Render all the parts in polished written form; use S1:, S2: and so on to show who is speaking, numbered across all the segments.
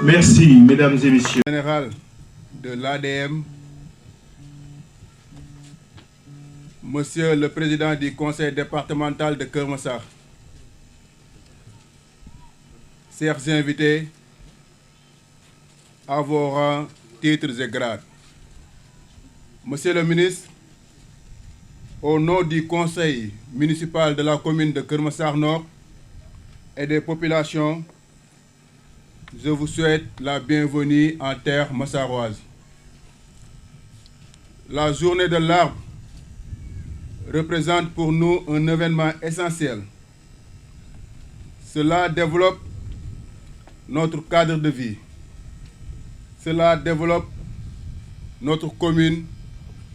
S1: Merci, mesdames et messieurs.
S2: Général de l'ADM, Monsieur le Président du Conseil départemental de Keur Massar, chers invités, à vos rangs, titres et grades. Monsieur le ministre, au nom du Conseil municipal de la commune de Keur Massar Nord et des populations, je vous souhaite la bienvenue en terre massaroise. La journée de l'arbre représente pour nous un événement essentiel. Cela développe notre cadre de vie. Cela développe notre commune,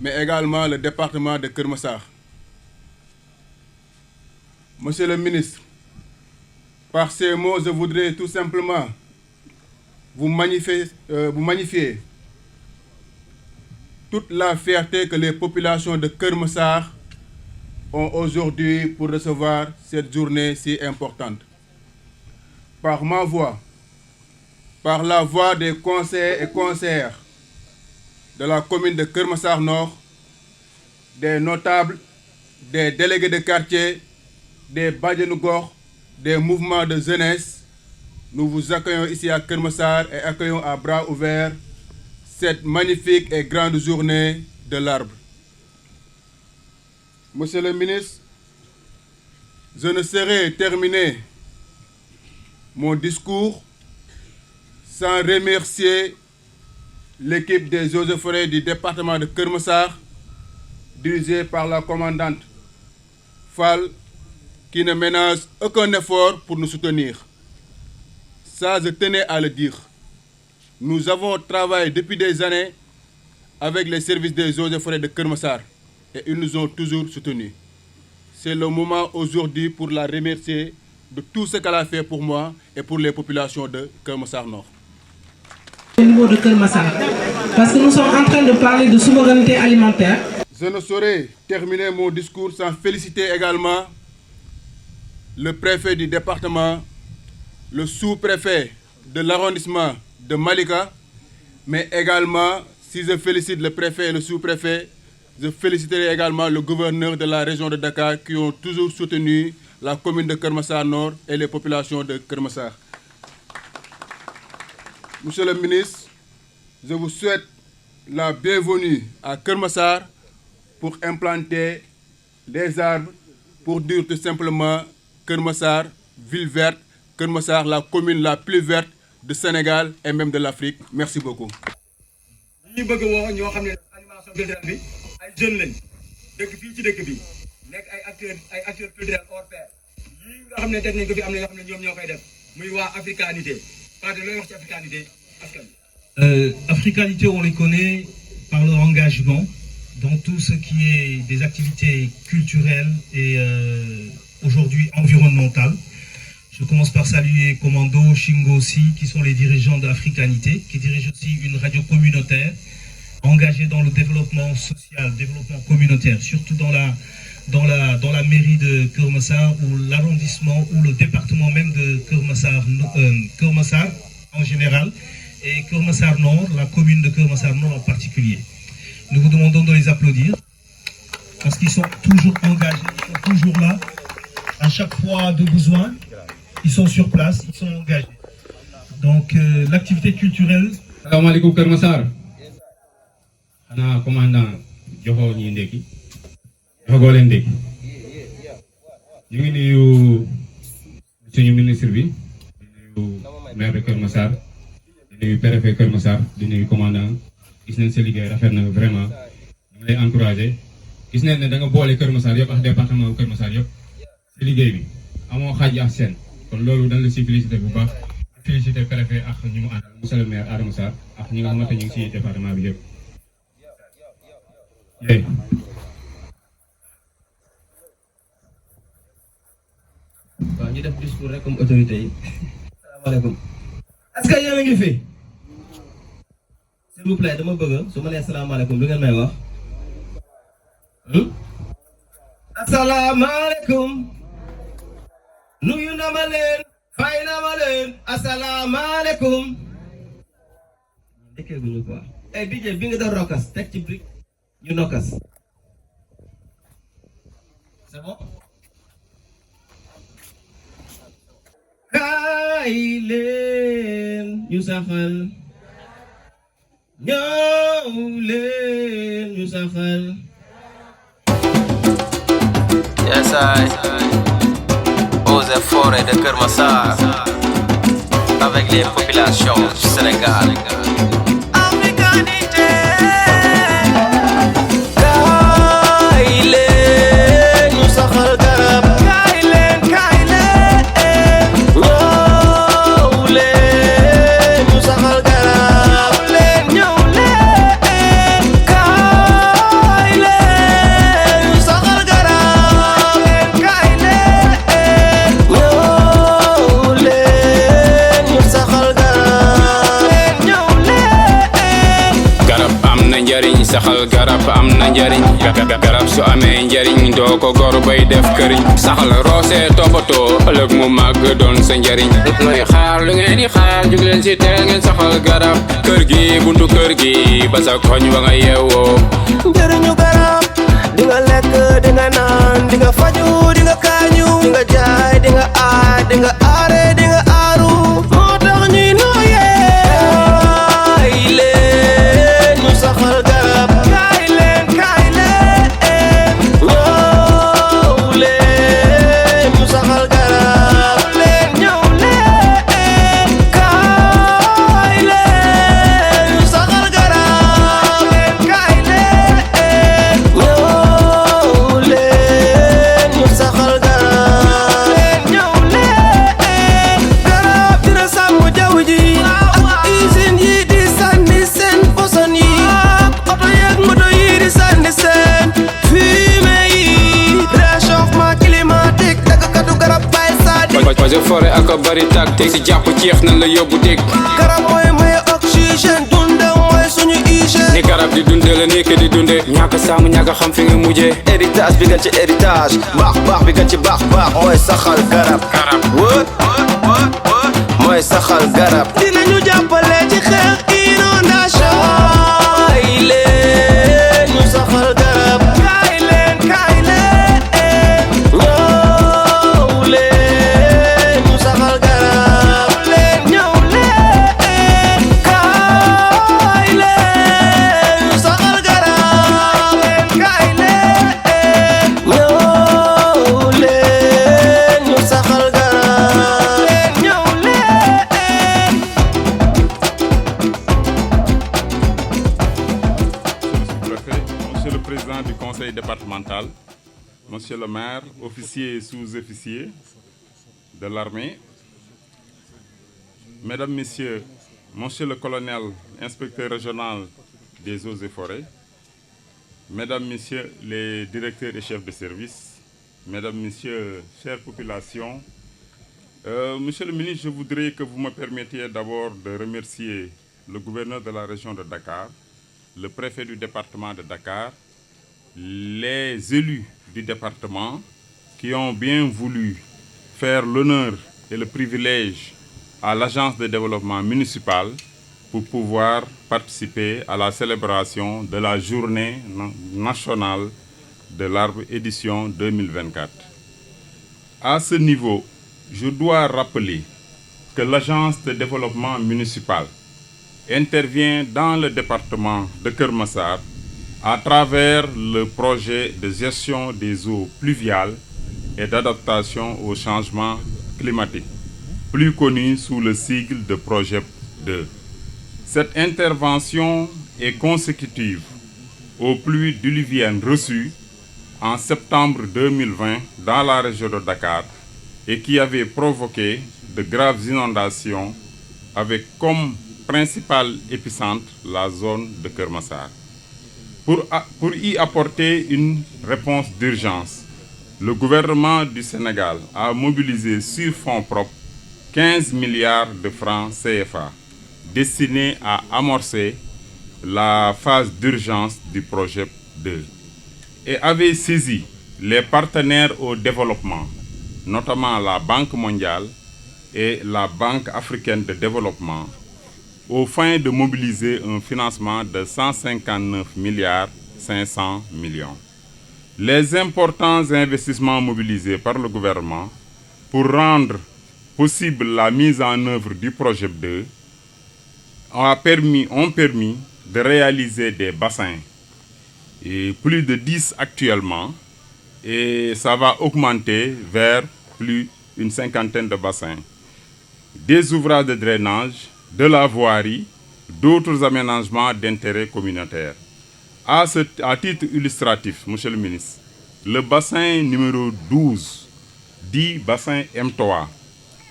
S2: mais également le département de Keur Massar. Monsieur le ministre, par ces mots, je voudrais tout simplement vous magnifier toute la fierté que les populations de Keur Massar ont aujourd'hui pour recevoir cette journée si importante. Par ma voix, par la voix des conseillers et conseillères de la commune de Keur Massar Nord, des notables, des délégués de quartier, des bajenu gox, des mouvements de jeunesse, nous vous accueillons ici à Keur Massar et accueillons à bras ouverts cette magnifique et grande journée de l'arbre. Monsieur le ministre, je ne saurais terminer mon discours sans remercier l'équipe des eaux et forêts du département de Keur Massar, dirigée par la commandante Fall, qui ne ménage aucun effort pour nous soutenir. Ça, je tenais à le dire. Nous avons travaillé depuis des années avec les services des eaux et forêts de Keur Massar et ils nous ont toujours soutenus. C'est le moment aujourd'hui pour la remercier de tout ce qu'elle a fait pour moi et pour les populations de Keur Massar Nord.
S3: Au niveau de Keur Massar, parce que nous sommes en train de parler de souveraineté alimentaire.
S2: Je ne saurais terminer mon discours sans féliciter également le préfet du département, le sous-préfet de l'arrondissement de Malika, mais également, si je félicite le préfet et le sous-préfet, je féliciterai également le gouverneur de la région de Dakar qui ont toujours soutenu la commune de Keur Massar Nord et les populations de Keur Massar. Monsieur le ministre, je vous souhaite la bienvenue à Keur Massar pour implanter des arbres, pour dire tout simplement Keur Massar, ville verte, Keur Massar, la commune la plus verte du Sénégal et même de l'Afrique. Merci beaucoup.
S4: ñi bëgg woo ñoo xam ne animation culturelle bi ay jeunes lañ dëkk fii ci dëkk bi nekk ay acteurs culturels hors pair yii nga xam ne def nañ ko fi am na yoo xam ne ñoom ñoo koy def muy waa africanité parce que looy wax ci africanité askan
S5: Africanité, on les connaît par leur engagement dans tout ce qui est des activités culturelles et aujourd'hui environnementales. Je commence par saluer Commando, Shingo aussi, qui sont les dirigeants de Africanité, qui dirigent aussi une radio communautaire engagée dans le développement social, développement communautaire, surtout dans la mairie de Keur Massar ou l'arrondissement ou le département même de Keur Massar en général et Keur Massar Nord, la commune de Keur Massar Nord en particulier. Nous vous demandons de les applaudir parce qu'ils sont toujours engagés, ils sont toujours là à chaque fois de besoin. Ils sont sur place, ils sont engagés. Donc l'activité culturelle.
S6: Salam alaikum Keur Massar. Ana commandant joxo ñi ndeki. Joxo len ndeki. Ñu ngi nuyu suñu ministre bi, di nuyu maire de Keur Massar, di nuyu préfet Keur Massar, di nuyu commandant. Gis nañ sa liggéey rafet na vraiment. Ñu ngi lay encourager. Gis nañ ne da nga boole Keur Massar yëpp ak département Keur Massar yëpp. Sa liggéey bi amoo xaaj ak seen. kon loolu dañ la si félicité bu baax félicité préfet ak ñu mu àndal monsieur le maire Adama Sarr ak ñi nga xamante ñu ngi si département bi yëpp.
S7: waaw ñu def discours rek comme autorité yi. salaamaaleykum. est-ce que yéen a ngi fi. s'il vous plaît dama bëgg su ma nee salaamaaleykum lu ngeen may wax. asalaamaaleykum. nuyu na ma leen fay na ma leen asalaamaaleykum dekkeeguñu quoi. DJ bi nga doon rokas teg ci brique ñu nokkas. C'est bon? Kaay leen ñu saxal. Ñëw leen ñu saxal.
S8: Yes, aux efforts de Keur Massar avec les populations du Sénégal. Africanité. Kaay leen ñu saxal garab. Kaay leen ñëw leen ñu saxal garab. Ñëw leen kaay leen ñu saxal garab. Kaay leen ñëw leen ñu saxal garab. Ñëw leen.
S9: Garab am na njariñ saxal garab am na njariñ garab su amee njariñ doo ko gor bay def këriñ saxal roose toppatoo ëllëg mu màgg doon sa njariñ looy xaar lu ngeen di xaar jug leen si teel ngeen saxal garab kër gi buntu kër gi ba sa koñ ba nga yeewoo
S8: njariñu garab di nga lekk di nga naan di nga faju di nga kaañu di nga jaay di nga aar di nga aare di nga aaru moo tax ñuy nooyee kaay leen ñu saxal garab kaay leen ñëw leen ñu saxal garab ñëw leen kaay leen ñu saxal garab kaay leen ñëw leen ñu saxal garab ñëw leen garab dina sàmm jaww ji ak usine yi di sànni seen poson yi oto yeeg moto yi di sànni seen fumée yi réchauffement climatique daggkatu garab bay sadik
S9: parce que forêt ak bari tactique si jàpp ceex nan la yóbbu dégg
S8: garab mooy maye oxygène dundal mooy suñu hygiène
S9: ni garab di dunde la nekk di dunde ñàkk sàmm ñàkk xam fi nga mujjee
S8: héritage bi gën ci héritage baax bi gën ci baax mooy saxal garab wët mooy saxal garab dinañu jàppale ci xeex inondation kaay leen ñu saxal garab kaay leen ñëw leen ñu saxal garab ñëw leen kaay leen ñu saxal garab kaay leen ñëw leen ñu saxal garab ñëw leen.
S2: Monsieur le Président du Conseil départemental, Monsieur le maire, officiers et sous-officiers de l'armée, Mesdames, Messieurs, Monsieur le colonel, inspecteur régional des eaux et forêts, Mesdames, Messieurs les directeurs et chefs de service, Mesdames, Messieurs, chères populations, Monsieur le ministre, je voudrais que vous me permettiez d'abord de remercier le gouverneur de la région de Dakar, le préfet du département de Dakar, les élus du département qui ont bien voulu faire l'honneur et le privilège à l'agence de développement municipal pour pouvoir participer à la célébration de la journée nationale de l'arbre édition 2024. À ce niveau, je dois rappeler que l'agence de développement municipal intervient dans le département de Keur Massar à travers le projet de gestion des eaux pluviales et d'adaptation au changement climatique, plus connu sous le sigle de projet 2. Cette intervention est consécutive aux pluies diluviennes reçues en septembre 2020 dans la région de Dakar et qui avaient provoqué de graves inondations avec comme principal épicentre la zone de Keur Massar. Pour y apporter une réponse d'urgence, le gouvernement du Sénégal a mobilisé sur fonds propres 15 milliards de francs CFA destinés à amorcer la phase d'urgence du projet 2 et avait saisi les partenaires au développement, notamment la Banque mondiale et la Banque africaine de développement, aux fins de mobiliser un financement de 159 milliards 500 millions. Les importants investissements mobilisés par le gouvernement pour rendre possible la mise en œuvre du projet 2 ont permis de réaliser des bassins, et plus de 10 actuellement, et ça va augmenter vers plus d'une cinquantaine de bassins, des ouvrages de drainage, de la voirie, d'autres aménagements d'intérêt communautaire. À titre illustratif, Monsieur le ministre, le bassin numéro 12, dit bassin M3,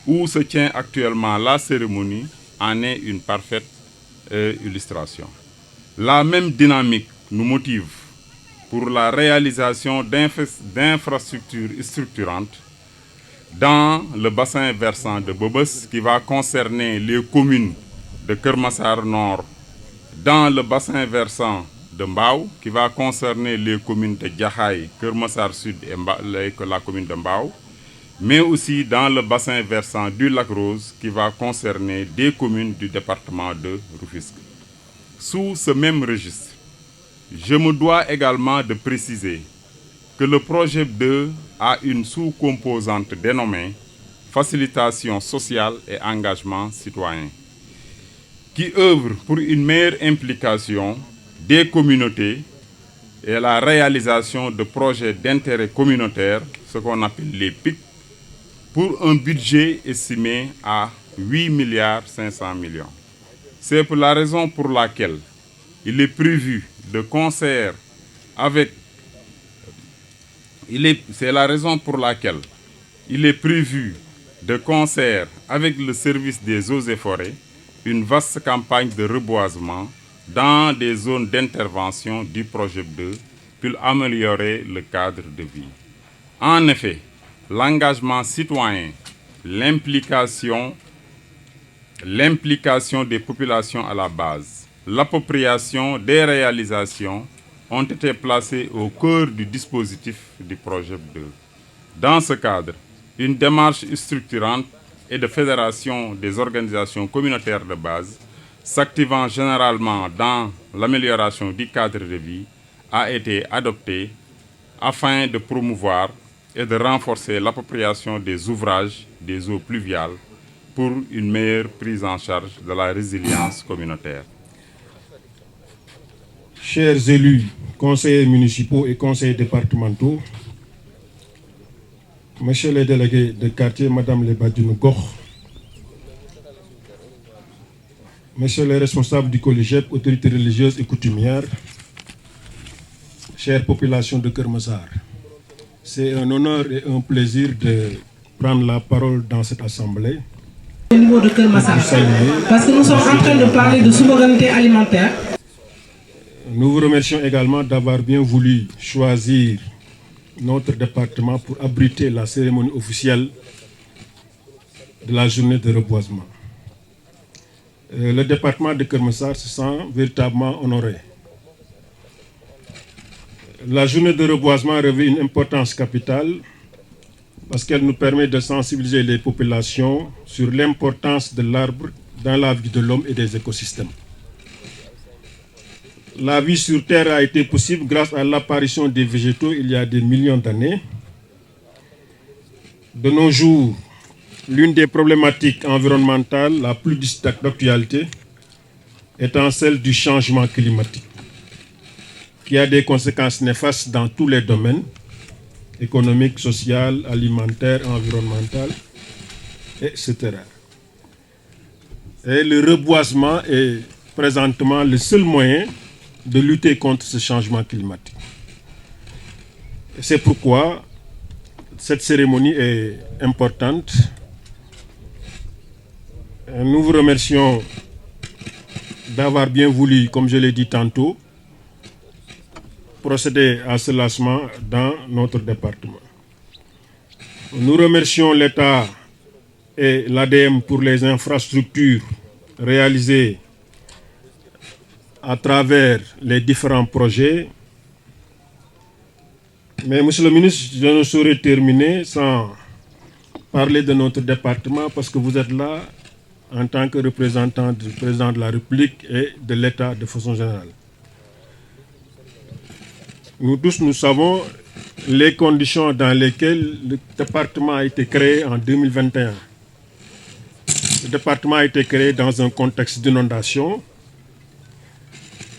S2: où se tient actuellement la cérémonie, en est une parfaite illustration. La même dynamique nous motive pour la réalisation d'infrastructures structurantes dans le bassin versant de Bobos qui va concerner les communes de Kermassar Nord, dans le bassin versant de Mbao qui va concerner les communes de Djahaï, Kermassar Sud et la commune de Mbao, mais aussi dans le bassin versant du lac Rose qui va concerner des communes du département de Rufisque. Sous ce même registre, je me dois également de préciser que le projet 2 a une sous-composante dénommée facilitation sociale et engagement citoyen, qui œuvre pour une meilleure implication des communautés et la réalisation de projets d'intérêt communautaire, ce qu'on appelle les PIC, pour un budget estimé à 8 milliards 500 millions. C'est la raison pour laquelle il est prévu de concert avec le service des eaux et forêts une vaste campagne de reboisement dans des zones d'intervention du projet 2 pour améliorer le cadre de vie. En effet, l'engagement citoyen, l'implication des populations à la base, l'appropriation des réalisations ont été placés au cœur du dispositif du projet 2. Dans ce cadre, une démarche structurante et de fédération des organisations communautaires de base, s'activant généralement dans l'amélioration du cadre de vie, a été adoptée afin de promouvoir et de renforcer l'appropriation des ouvrages des eaux pluviales pour une meilleure prise en charge de la résilience communautaire.
S10: Chers élus, conseillers municipaux et conseillers départementaux, messieurs les délégués de quartier, madame les Badjounougor, messieurs les responsables du collège, autorités religieuses et coutumières, chère population de Kermassar, c'est un honneur et un plaisir de prendre la parole dans cette assemblée.
S3: Au niveau de Kermassar, parce que nous sommes en train de parler de souveraineté alimentaire.
S10: Nous vous remercions également d'avoir bien voulu choisir notre département pour abriter la cérémonie officielle de la journée de reboisement. Le département de Kermassar se sent véritablement honoré. La journée de reboisement revêt une importance capitale parce qu'elle nous permet de sensibiliser les populations sur l'importance de l'arbre dans la vie de l'homme et des écosystèmes. La vie sur Terre a été possible grâce à l'apparition des végétaux il y a des millions d'années. De nos jours, l'une des problématiques environnementales la plus d'actualité étant celle du changement climatique, qui a des conséquences néfastes dans tous les domaines, économiques, social, alimentaire, environnemental, etc. Et le reboisement est présentement le seul moyen de lutter contre ce changement climatique. C'est pourquoi cette cérémonie est importante. Nous vous remercions d'avoir bien voulu, comme je l'ai dit tantôt, procéder à ce lancement dans notre département. Nous remercions l'État et l'ADM pour les infrastructures réalisées à travers les différents projets. Mais monsieur le ministre, je ne saurais terminer sans parler de notre département parce que vous êtes là en tant que représentant du président de la République et de l'État de façon générale. Nous tous, nous savons les conditions dans lesquelles le département a été créé en 2021. Le département a été créé dans un contexte d'inondation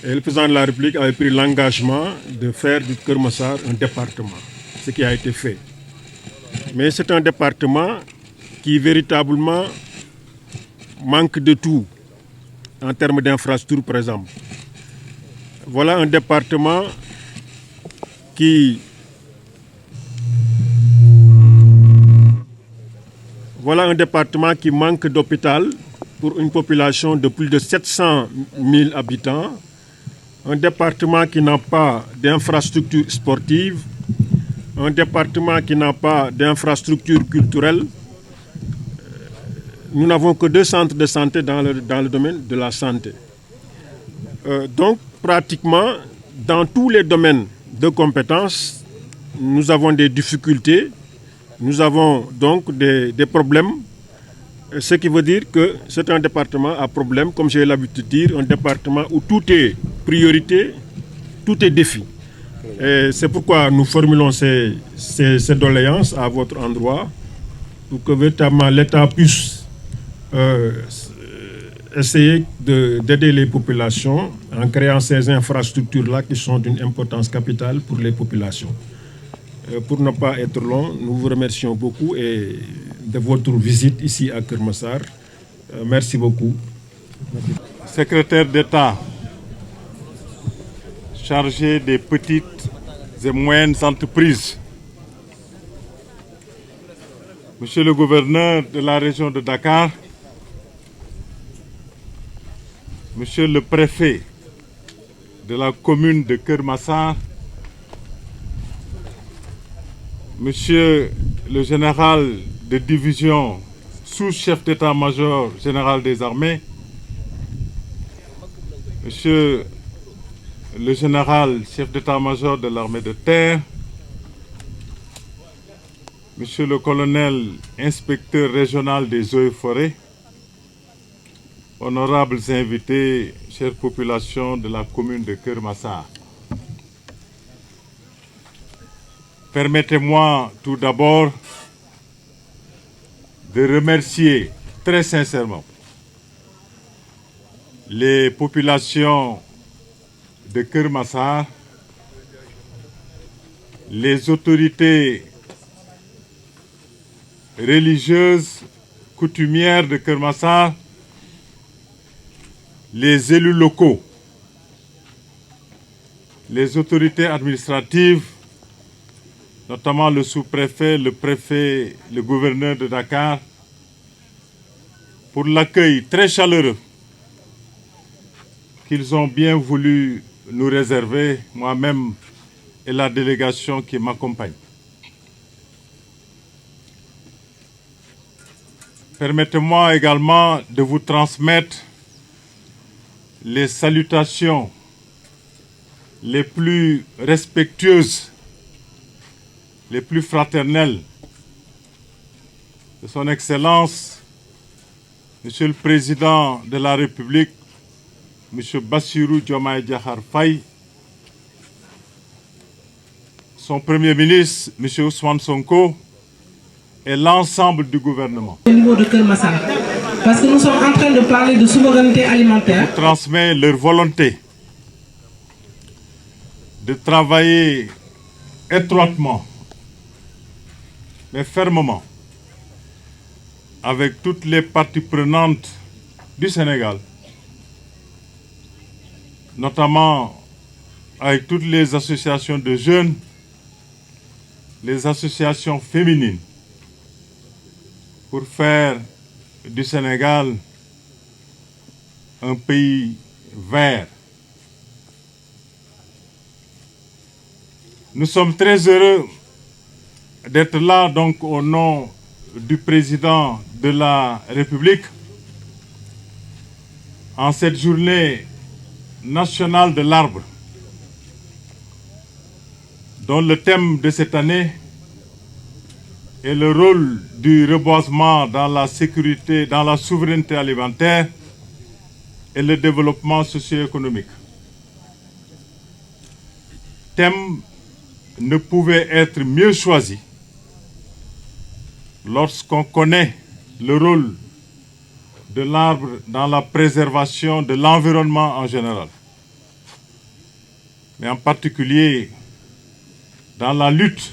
S10: et le président de la République avait pris l'engagement de faire du Keur Massar un département, ce qui a été fait. Mais c'est un département qui véritablement manque de tout en termes d'infrastructures, par exemple. Voilà un département qui manque d'hôpital pour une population de plus de 700 000 habitants. Un département qui n'a pas d'infrastructures sportives. Un département qui n'a pas d'infrastructures culturelles. Nous n'avons que 2 centres de santé dans le domaine de la santé. Donc, pratiquement, dans tous les domaines de compétences, nous avons des difficultés, nous avons donc des problèmes, ce qui veut dire que c'est un département à problème, comme j'ai l'habitude de dire, un département où tout est priorité, tout est défi. Et c'est pourquoi nous formulons ces doléances à votre endroit, pour que véritablement l'État puisse essayer d'aider les populations en créant ces infrastructures-là qui sont d'une importance capitale pour les populations. Pour ne pas être long, nous vous remercions beaucoup et de votre visite ici à Keur Massar. Merci beaucoup.
S11: Secrétaire d'État chargé des petites et moyennes entreprises, Monsieur le gouverneur de la région de Dakar, Monsieur le préfet de la commune de Keur Massar, Monsieur le général de division, sous-chef d'état-major général des armées, Monsieur le général chef d'état-major de l'armée de terre, Monsieur le colonel inspecteur régional des eaux et forêts, honorables invités, chère population de la commune de Keur Massar. Permettez-moi tout d'abord de remercier très sincèrement les populations de Keur Massar, les autorités religieuses, coutumières de Keur Massar, les élus locaux, les autorités administratives, notamment le sous-préfet, le préfet, le gouverneur de Dakar, pour l'accueil très chaleureux qu'ils ont bien voulu nous réserver, moi-même et la délégation qui m'accompagne. Permettez-moi également de vous transmettre les salutations les plus respectueuses, les plus fraternelles de son Excellence, Monsieur le Président de la République, Monsieur Bassirou Diomaye Diakhar Faye, son Premier ministre, Monsieur Ousmane Sonko, et l'ensemble du gouvernement.
S3: Au niveau de Keur Massar, parce que nous sommes en train de parler de souveraineté alimentaire.
S11: Je transmets leur volonté de travailler étroitement, mais fermement, avec toutes les parties prenantes du Sénégal, notamment avec toutes les associations de jeunes, les associations féminines, pour faire du Sénégal un pays vert. Nous sommes très heureux d'être là donc au nom du président de la République en cette journée nationale de l'arbre, dont le thème de cette année et le rôle du reboisement dans la sécurité, dans la souveraineté alimentaire et le développement socio-économique. Thème ne pouvait être mieux choisi lorsqu'on connaît le rôle de l'arbre dans la préservation de l'environnement en général, mais en particulier dans la lutte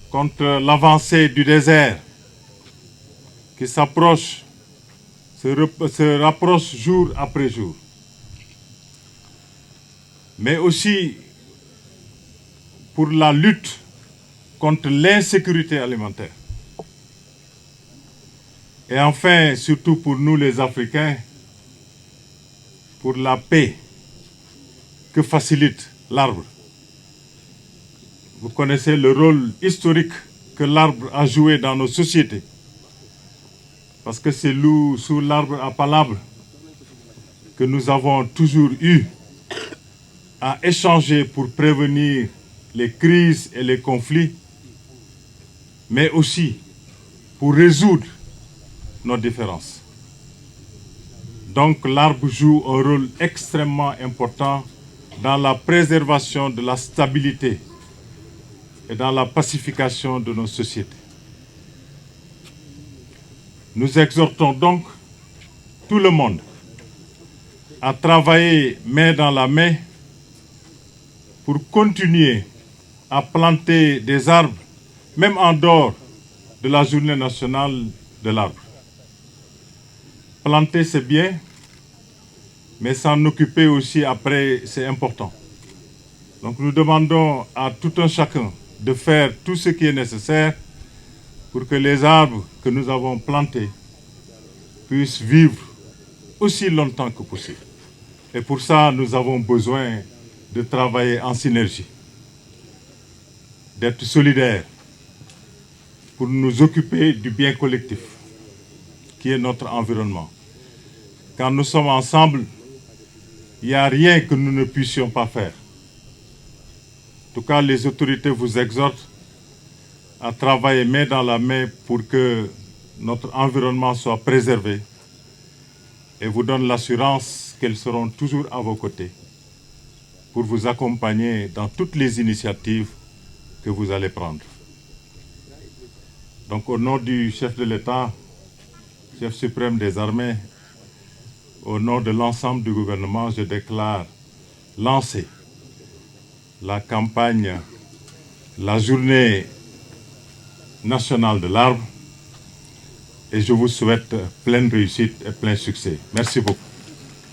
S11: contre l'avancée du désert qui se rapproche jour après jour, mais aussi pour la lutte contre l'insécurité alimentaire. Et enfin, surtout pour nous les Africains, pour la paix que facilite l'arbre. Vous connaissez le rôle historique que l'arbre a joué dans nos sociétés. Parce que c'est sous l'arbre à palabre que nous avons toujours eu à échanger pour prévenir les crises et les conflits, mais aussi pour résoudre nos différences. Donc l'arbre joue un rôle extrêmement important dans la préservation de la stabilité et dans la pacification de nos sociétés. Nous exhortons donc tout le monde à travailler main dans la main pour continuer à planter des arbres, même en dehors de la journée nationale de l'arbre. Planter, c'est bien, mais s'en occuper aussi après, c'est important. Donc nous demandons à tout un chacun de faire tout ce qui est nécessaire pour que les arbres que nous avons plantés puissent vivre aussi longtemps que possible. Et pour ça, nous avons besoin de travailler en synergie, d'être solidaires pour nous occuper du bien collectif, qui est notre environnement. Quand nous sommes ensemble, il n'y a rien que nous ne puissions pas faire. En tout cas, les autorités vous exhortent à travailler main dans la main pour que notre environnement soit préservé et vous donnent l'assurance qu'elles seront toujours à vos côtés pour vous accompagner dans toutes les initiatives que vous allez prendre. Donc au nom du chef de l'État, chef suprême des armées, au nom de l'ensemble du gouvernement, je déclare lancer la campagne, la journée nationale de l'arbre, et je vous souhaite pleine réussite et plein succès. Merci beaucoup.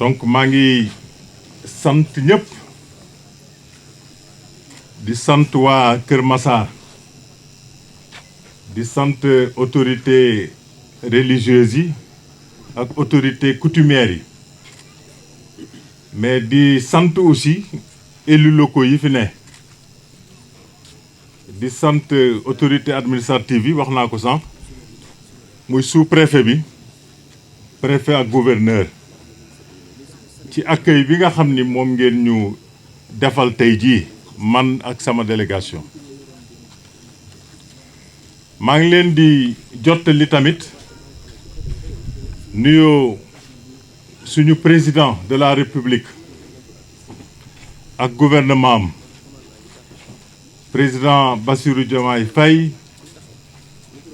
S11: Donc maa ngi sant ñëpp di sant waa Kër Massar di sant autorités religieuses yi ak autorités coutumières yi mais di sant aussi élus locaux yi fi ne di sant autorité administrative yi wax naa ko sànq muy sous-préfet bi préfet ak gouverneur ci accueil bi nga xam ni moom ngeen ñu defal tey jii man ak sama délégation maa ngi leen di jottali tamit nuyoo suñu président de la République ak gouvernement am président Bassirou Diomaye Faye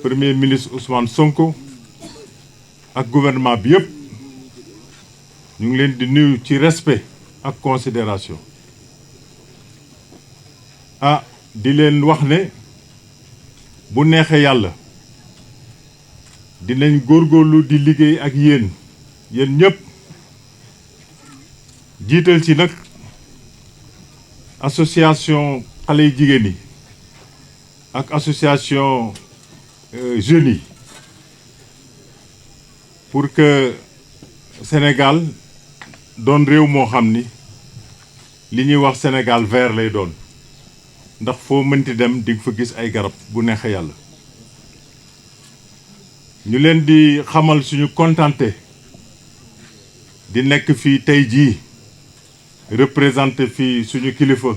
S11: premier ministre Ousmane Sonko ak gouvernement bi yëpp ñu ngi leen di nuyu ci respect ak considération di leen wax ne bu neexee yàlla dinañ góorgóorlu di liggéey ak yéen ñëpp jiital ci nag association xale yu jigéen yi ak association jeunes yi pour que Sénégal doon réew moo xam ni li ñuy wax Sénégal vert lay doon ndax foo mënti dem di fa gis ay garab bu neexee yàlla ñu leen di xamal suñu contenté di nekk fii tey jii représenté fii suñu kilifa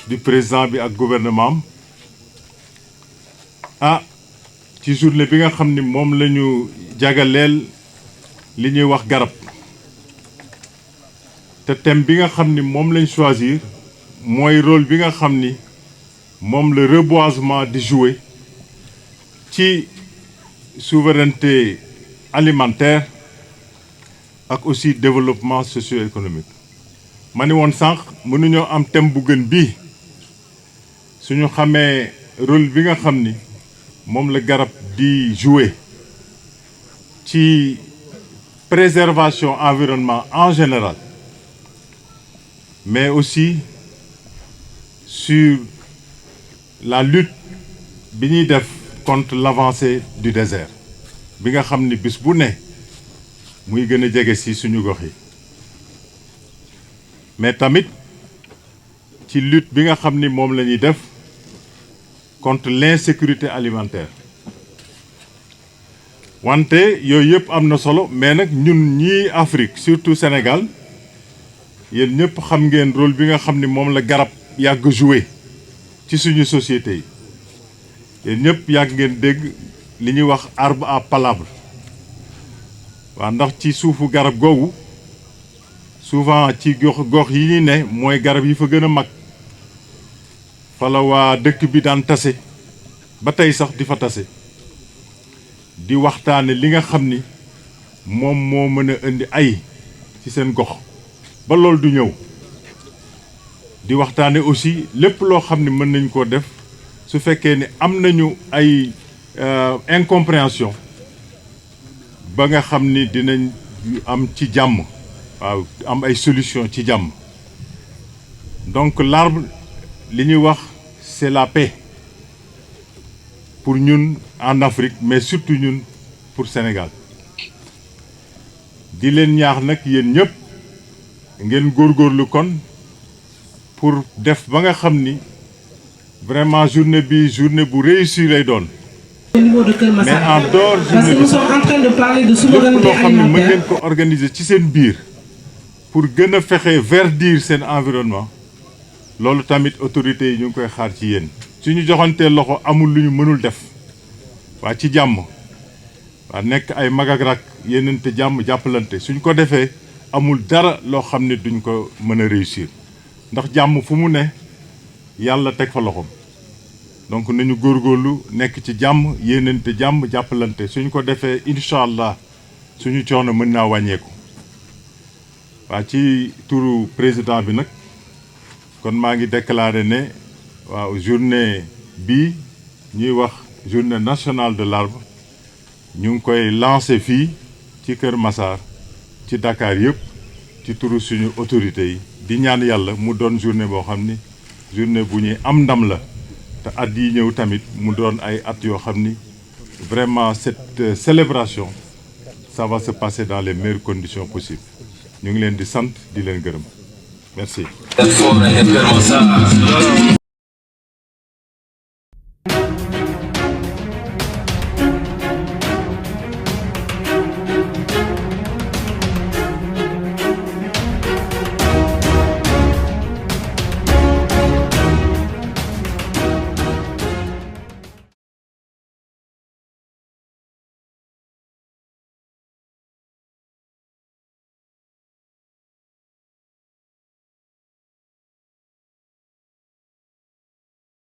S11: du président bi ak gouvernement am ci journée bi nga xam ni moom la ñu jagaleel li ñuy wax garab te thème bi nga xam ni moom lañ choisir mooy rôle bi nga xam ni moom le reboisement di jouer ci souveraineté alimentaire ak aussi développement socio-économique ma ni woon sànq mënuñoo am thème bu gën bii suñu xamee rôle bi nga xam ni moom la garab di jouer ci préservation environnement en général mais aussi sur la lutte bi ñuy def contre l'avancée du désert bi nga xam ni bis bu ne muy gën a jege ci suñu gox yi mais tamit ci lutte bi nga xam ni moom la ñuy def contre l'insécurité alimentaire wante yooyu yëpp am na solo mais nag ñun ñii Afrique surtout Sénégal yéen ñëpp xam ngeen rôle bi nga xam ni moom la garab yàgg jouer ci suñu société yi yéen ñëpp yàgg ngeen dégg li ñuy wax arbre à palabre waaw ndax ci suufu garab googu souvent ci gox yi ñuy ne mooy garab yi fa gën a mag fala waa dëkk bi daan tase ba tey sax di fa tase di waxtaane li nga xam ni moom moo mën a indi ay ci seen gox ba loolu du ñëw di waxtaane aussi lépp loo xam ni mën nañ koo def su fekkee ni am nañu ay incompréhension ba nga xam ni dinañ am ci jàmm waaw am ay solution ci jàmm donc l'arbre li ñuy wax c'est la paix pour ñun en Afrique mais surtout ñun pour Sénégal di leen ñaax nag yéen ñëpp ngeen góorgóorlu kon pour def ba nga xam ni vraiment journée bu réussir lay doon.
S3: Au niveau de Kër Massar.
S11: mais en dehors
S3: parce que nous sommes en train de parler de souveraineté
S11: lépp loo xam ne mën
S3: alimentaire.
S11: ngeen ko organiser ci seen biir pour gën a fexe verdir seen environnement loolu tamit autorités yi ñu ngi koy xaar ci yéen. suñu joxantee loxo amul lu ñu mënul def waa ci jàmm waa nekk ay mag ak rak yéenante jàmm jàppalante suñ ko defee amul dara loo xam ne duñ ko mën a réussir ndax jàmm fu mu ne yàlla teg fa loxoom donc nañu góorgóorlu nekk ci jàmm yéenante jàmm jàppalante suñ ko defee incha allah suñu coono mën naa wàññeeku waa ci turu président bi nag kon maa ngi déclaré ne waaw journée bii ñuy wax journée nationale de l'arbre ñu ngi koy lancé fii ci Kër Massar ci Dakar yëpp ci turu suñu autorités yi di ñaan yàlla mu doon journée boo xam ni journée bu ñuy am ndam la te at yi ñëw tamit mu doon ay at yoo xam ni vraiment cette célébration ça va se passer dans les meilleures conditions possibles ñu ngi leen di sant di leen gërëm merci